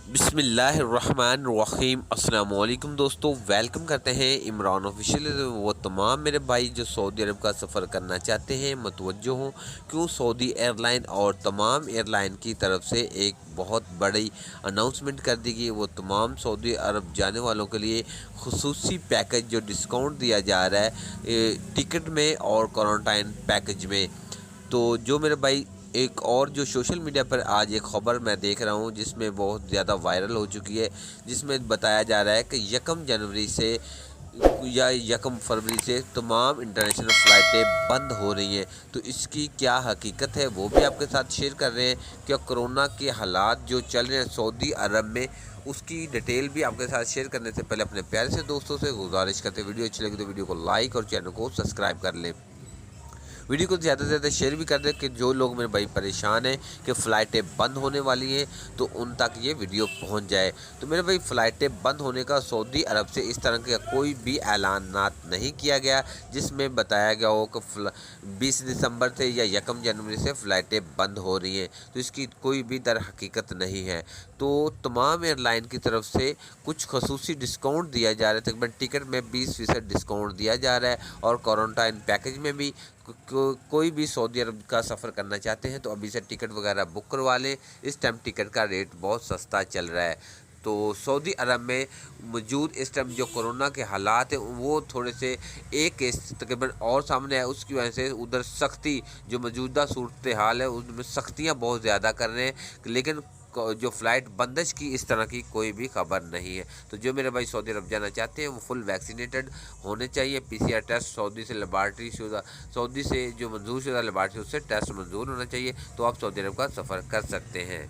बिस्मिल्लाहिर्रहमानिर्रहीम। अस्सलाम वालेकुम दोस्तों, वेलकम करते हैं इमरान ऑफिशियल। वो तमाम मेरे भाई जो सऊदी अरब का सफ़र करना चाहते हैं मतवज्जो हों, क्यों सऊदी एयरलाइन और तमाम एयरलाइन की तरफ से एक बहुत बड़ी अनाउंसमेंट कर दी गई। वो तमाम सऊदी अरब जाने वालों के लिए खुसूसी पैकेज जो डिस्काउंट दिया जा रहा है टिकट में और क्वारंटाइन पैकेज में। तो जो मेरे भाई एक और जो सोशल मीडिया पर आज एक ख़बर मैं देख रहा हूँ जिसमें बहुत ज़्यादा वायरल हो चुकी है, जिसमें बताया जा रहा है कि 1 जनवरी से या 1 फरवरी से तमाम इंटरनेशनल फ़्लाइटें बंद हो रही हैं। तो इसकी क्या हकीकत है वो भी आपके साथ शेयर कर रहे हैं। क्या कोरोना के हालात जो चल रहे हैं सऊदी अरब में, उसकी डिटेल भी आपके साथ शेयर करने से पहले अपने प्यारे से दोस्तों से गुजारिश करते, वीडियो अच्छी लगी तो वीडियो को लाइक और चैनल को सब्सक्राइब कर लें। वीडियो को ज़्यादा से ज़्यादा शेयर भी कर दें कि जो लोग मेरे भाई परेशान हैं कि फ़्लाइटें बंद होने वाली हैं तो उन तक ये वीडियो पहुंच जाए। तो मेरे भाई फ़्लाइटें बंद होने का सऊदी अरब से इस तरह का कोई भी ऐलानात नहीं किया गया जिसमें बताया गया हो कि 20 दिसंबर से या 1 जनवरी से फ़्लाइटें बंद हो रही हैं। तो इसकी कोई भी दर हकीकत नहीं है। तो तमाम एयरलाइन की तरफ से कुछ खसूसी डिस्काउंट दिया जा रहा है। तकरीबन टिकट में 20% डिस्काउंट दिया जा रहा है और क्वारंटाइन पैकेज में भी कोई भी सऊदी अरब का सफ़र करना चाहते हैं तो अभी से टिकट वगैरह बुक करवा लें। इस टाइम टिकट का रेट बहुत सस्ता चल रहा है। तो सऊदी अरब में मौजूद इस टाइम जो कोरोना के हालात हैं वो थोड़े से एक केस तकरीबन और सामने है, उसकी वजह से उधर सख्ती जो मौजूदा सूरत हाल है उसमें सख्तियाँ बहुत ज़्यादा कर रहे हैं। लेकिन जो फ़्लाइट बंदिश की इस तरह की कोई भी खबर नहीं है। तो जो मेरे भाई सऊदी अरब जाना चाहते हैं वो फुल वैक्सीनेटेड होने चाहिए। PCR टेस्ट सऊदी से लेबार्ट्री शुदा, सऊदी से जो मंजूर शुदा लेबार्ट्री उससे टेस्ट मंजूर होना चाहिए, तो आप सऊदी अरब का सफ़र कर सकते हैं।